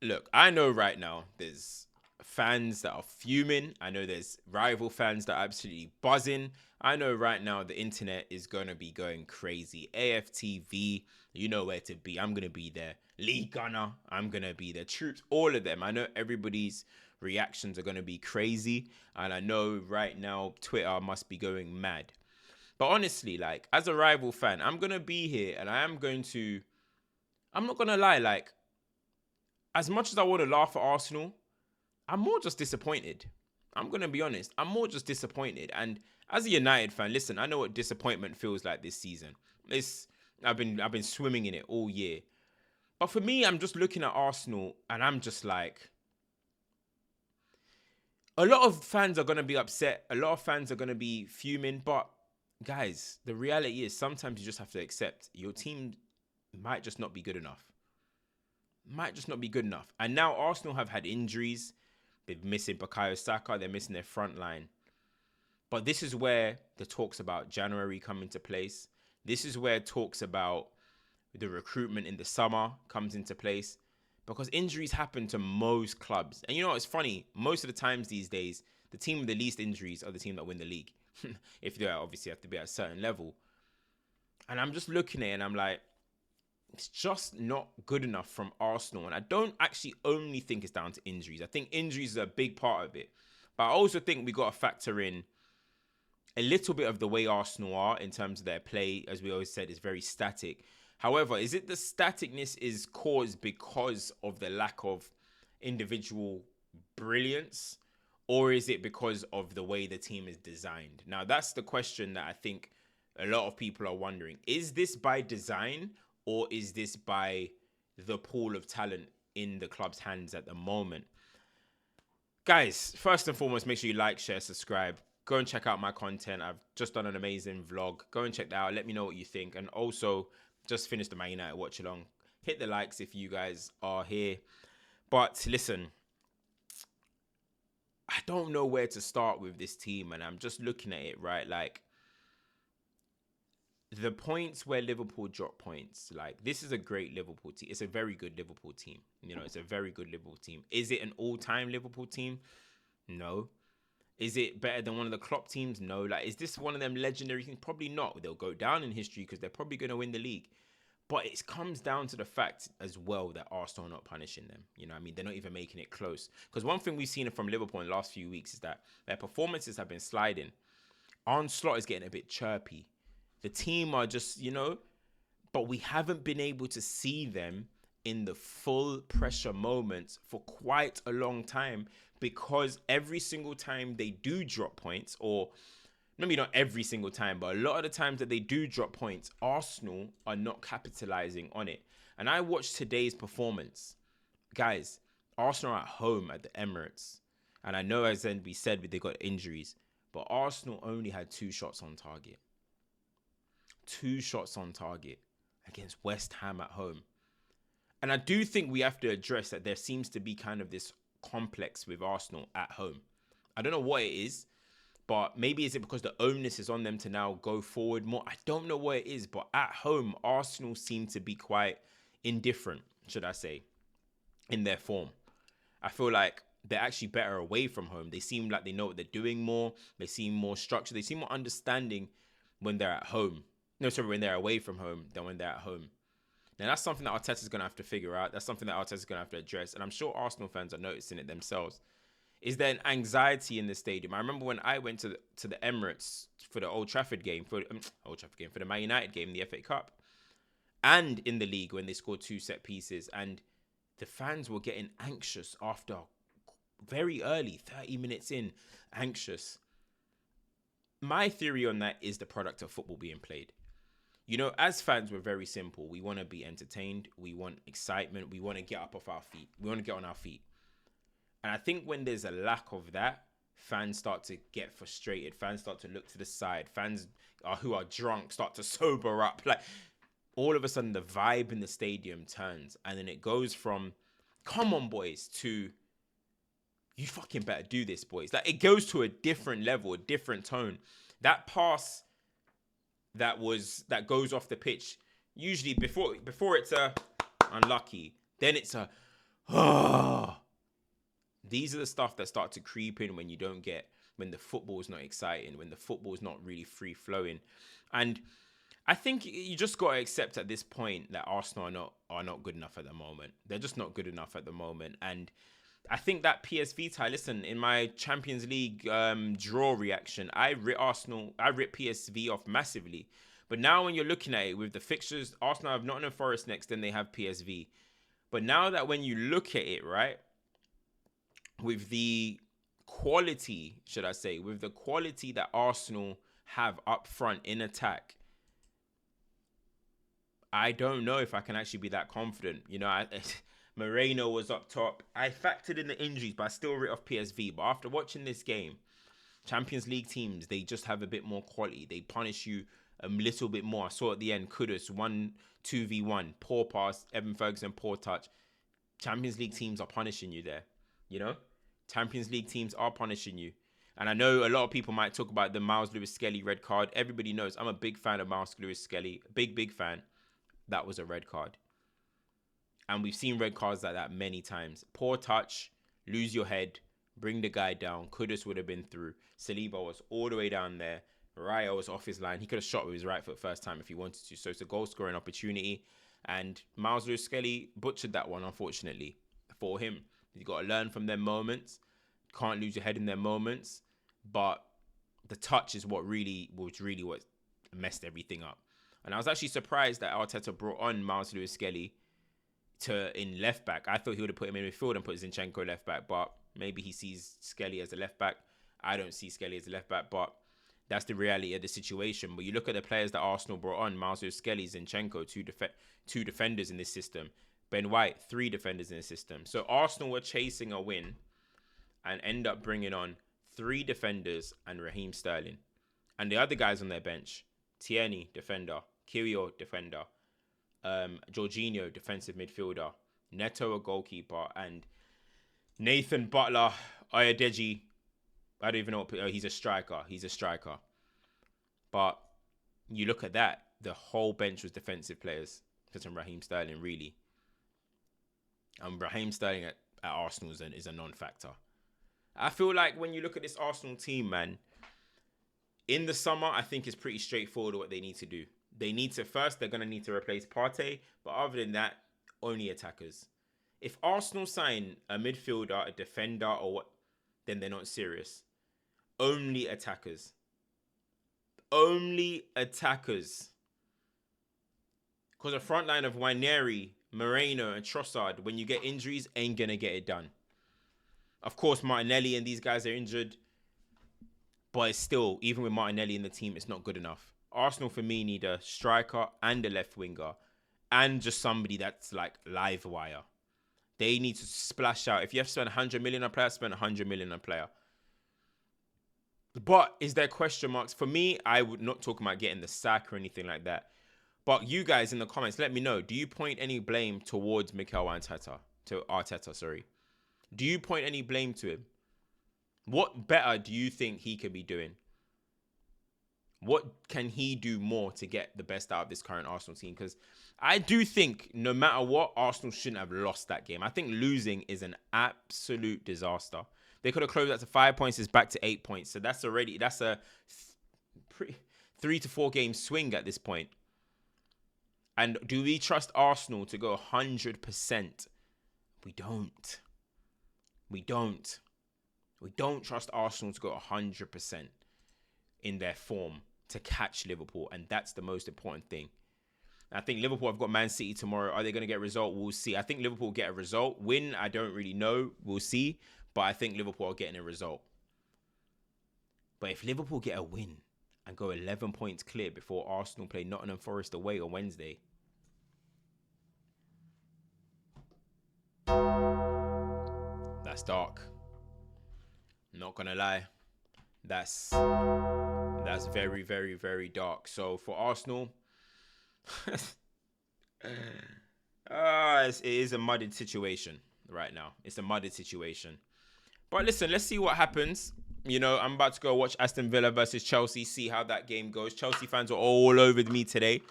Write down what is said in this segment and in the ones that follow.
Look, I know right now there's fans that are fuming. I know there's rival fans that are absolutely buzzing. I know right now the internet is going to be going crazy. AFTV, you know where to be. I'm going to be there. Lee Gunner, I'm going to be there. Troops, all of them. I know everybody's reactions are going to be crazy. And I know right now Twitter must be going mad. But honestly, like, as a rival fan, I'm going to be here and I'm not going to lie, like, as much as I want to laugh at Arsenal, I'm more just disappointed. I'm gonna be honest. I'm more just disappointed. And as a United fan, listen, I know what disappointment feels like this season. It's I've been swimming in it all year. But for me, I'm just looking at Arsenal and I'm just like, a lot of fans are gonna be upset. A lot of fans are gonna be fuming. But guys, the reality is sometimes you just have to accept your team might just not be good enough. Might just not be good enough. And now Arsenal have had injuries. They're missing Bukayo Saka. They're missing their front line. But this is where the talks about January come into place. This is where talks about the recruitment in the summer comes into place. Because injuries happen to most clubs. And you know, it's funny. Most of the times these days, the team with the least injuries are the team that win the league. If they obviously have to be at a certain level. And I'm just looking at it and I'm like, it's just not good enough from Arsenal. And I don't actually only think it's down to injuries. I think injuries is a big part of it. But I also think we got to factor in a little bit of the way Arsenal are in terms of their play. As we always said, is very static. However, is it the staticness is caused because of the lack of individual brilliance? Or is it because of the way the team is designed? Now, that's the question that I think a lot of people are wondering. Is this by design? Or is this by the pool of talent in the club's hands at the moment? Guys, first and foremost, make sure you like, share, subscribe. Go and check out my content. I've just done an amazing vlog. Go and check that out. Let me know what you think. And also, just finished the Man United watch along. Hit the likes if you guys are here. But listen, I don't know where to start with this team. And I'm just looking at it, right? Like, the points where Liverpool drop points, like, this is a great Liverpool team. It's a very good Liverpool team. You know, it's a very good Liverpool team. Is it an all-time Liverpool team? No. Is it better than one of the Klopp teams? No. Like, is this one of them legendary things? Probably not. They'll go down in history because they're probably going to win the league. But it comes down to the fact as well that Arsenal are not punishing them. You know what I mean? They're not even making it close. Because one thing we've seen from Liverpool in the last few weeks is that their performances have been sliding. Arne Slot is getting a bit chirpy. The team are just, you know, but we haven't been able to see them in the full pressure moments for quite a long time because every single time they do drop points, or maybe not every single time, but a lot of the times that they do drop points, Arsenal are not capitalizing on it. And I watched today's performance. Guys, Arsenal are at home at the Emirates. And I know, as we said, they got injuries, but Arsenal only had 2 shots on target. 2 shots on target against West Ham at home. And I do think we have to address that there seems to be kind of this complex with Arsenal at home. I don't know what it is, but maybe is it because the onus is on them to now go forward more? I don't know what it is, but at home, Arsenal seem to be quite indifferent, should I say, in their form. I feel like they're actually better away from home. They seem like they know what they're doing more. They seem more structured. They seem more understanding when they're at home. No, sorry, when they're away from home than when they're at home. Now, that's something that Arteta's going to have to figure out. That's something that Arteta's going to have to address. And I'm sure Arsenal fans are noticing it themselves. Is there an anxiety in the stadium? I remember when I went to the Emirates for the Old Trafford game, for the Man United game, the FA Cup, and in the league when they scored 2 set pieces. And the fans were getting anxious after very early, 30 minutes in, anxious. My theory on that is the product of football being played. You know, as fans, we're very simple. We want to be entertained. We want excitement. We want to get up off our feet. We want to get on our feet. And I think when there's a lack of that, fans start to get frustrated. Fans start to look to the side. Fans who are drunk start to sober up. Like, all of a sudden, the vibe in the stadium turns. And then it goes from, come on, boys, to, you fucking better do this, boys. Like, it goes to a different level, a different tone. That pass that goes off the pitch, usually before it's a unlucky, then it's a, These are the stuff that start to creep in when when the football is not exciting, when the football is not really free flowing. And I think you just got to accept at this point that Arsenal are not good enough at the moment. They're just not good enough at the moment. And I think that PSV tie, listen, in my Champions League draw reaction, I ripped PSV off massively. But now when you're looking at it with the fixtures, Arsenal have Nottingham Forest next, then they have PSV. But now that when you look at it, right, with the quality, should I say, with the quality that Arsenal have up front in attack, I don't know if I can actually be that confident. You know, Moreno was up top. I factored in the injuries, but I still writ off PSV. But after watching this game, Champions League teams, they just have a bit more quality. They punish you a little bit more. I saw at the end, Kudus, 2v1, poor pass, Evan Ferguson, poor touch. Champions League teams are punishing you there, you know? Champions League teams are punishing you. And I know a lot of people might talk about the Miles Lewis-Skelly red card. Everybody knows I'm a big fan of Miles Lewis-Skelly. Big fan. That was a red card. And we've seen red cards like that many times. Poor touch, lose your head, bring the guy down. Kudus would have been through. Saliba was all the way down there. Raya was off his line. He could have shot with his right foot first time if he wanted to. So it's a goal scoring opportunity. And Miles Lewis-Skelly butchered that one, unfortunately, for him. You got to learn from their moments. Can't lose your head in their moments. But the touch is what messed everything up. And I was actually surprised that Arteta brought on Miles Lewis-Skelly in left back. I thought he would have put him in midfield and put Zinchenko left back, but maybe he sees Skelly as a left back. I don't see Skelly as a left back, but that's the reality of the situation. But you look at the players that Arsenal brought on: Miles Lewis-Skelly, Zinchenko, two defenders in this system. Ben White, 3 defenders in the system. So Arsenal were chasing a win and end up bringing on 3 defenders and Raheem Sterling. And the other guys on their bench: Tierney, defender; Kyrgios, defender; Jorginho, defensive midfielder; Neto, a goalkeeper; and Nathan Butler, Ayodeji. I don't even know he's a striker. But you look at that, the whole bench was defensive players. Except from Raheem Sterling, really. And Raheem Sterling at Arsenal is a non-factor. I feel like when you look at this Arsenal team, man, in the summer, I think it's pretty straightforward what they need to do. They're going to need to replace Partey, but other than that, only attackers. If Arsenal sign a midfielder, a defender, or what, then they're not serious. Only attackers. Only attackers. Because the front line of Nwaneri, Moreno, and Trossard, when you get injuries, ain't going to get it done. Of course, Martinelli and these guys are injured. But it's still, even with Martinelli in the team, it's not good enough. Arsenal, for me, need a striker and a left winger. And just somebody that's like live wire. They need to splash out. If you have to spend 100 million on a player, spend 100 million on a player. But is there question marks? For me, I would not talk about getting the sack or anything like that. But you guys in the comments, let me know. Do you point any blame towards Mikel Arteta? Do you point any blame to him? What better do you think he could be doing? What can he do more to get the best out of this current Arsenal team? Because I do think no matter what, Arsenal shouldn't have lost that game. I think losing is an absolute disaster. They could have closed that to 5 points. It's back to 8 points. So that's a 3 to 4 game swing at this point. And do we trust Arsenal to go 100%? We don't. We don't trust Arsenal to go 100% in their form to catch Liverpool. And that's the most important thing. I think Liverpool have got Man City tomorrow. Are they going to get a result? We'll see. I think Liverpool will get a result. Win, I don't really know. We'll see. But I think Liverpool are getting a result. But if Liverpool get a win and go 11 points clear before Arsenal play Nottingham Forest away on Wednesday, that's dark. Not gonna lie, that's very, very, very dark. So for Arsenal, it is a mudded situation right now. It's a mudded situation. But listen, let's see what happens. You know, I'm about to go watch Aston Villa versus Chelsea, see how that game goes. Chelsea fans are all over me today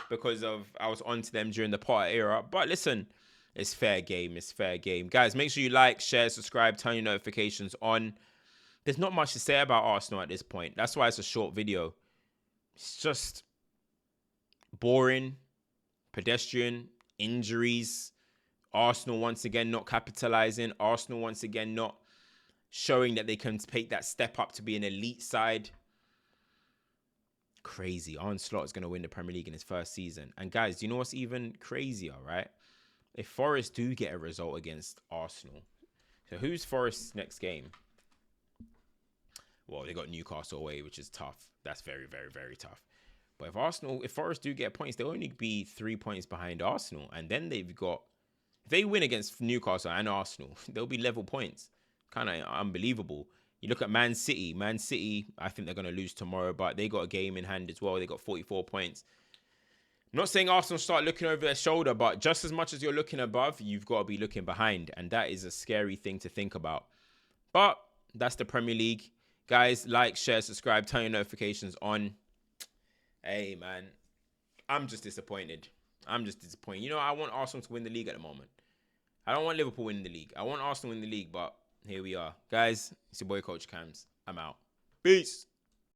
because I was on to them during the Potter era. But listen, It's fair game. It's fair game. Guys, make sure you like, share, subscribe, turn your notifications on. There's not much to say about Arsenal at this point. That's why it's a short video. It's just boring, pedestrian, injuries. Arsenal once again not capitalizing. Arsenal once again not showing that they can take that step up to be an elite side. Crazy. Arne Slot is going to win the Premier League in his first season. And guys, do you know what's even crazier, right? If Forest do get a result against Arsenal. So who's Forest's next game? Well, they got Newcastle away, which is tough. That's very, very, very tough. But if Forest do get points, they'll only be 3 points behind Arsenal. And then they've got, if they win against Newcastle and Arsenal, they'll be level points. Kind of unbelievable. You look at Man City. Man City, I think they're going to lose tomorrow, but they got a game in hand as well. They got 44 points. I'm not saying Arsenal start looking over their shoulder, but just as much as you're looking above, you've got to be looking behind. And that is a scary thing to think about. But that's the Premier League. Guys, like, share, subscribe, turn your notifications on. Hey, man. I'm just disappointed. You know, I want Arsenal to win the league at the moment. I don't want Liverpool winning the league. I want Arsenal in the league, but here we are. Guys, it's your boy CultureCams. I'm out. Peace.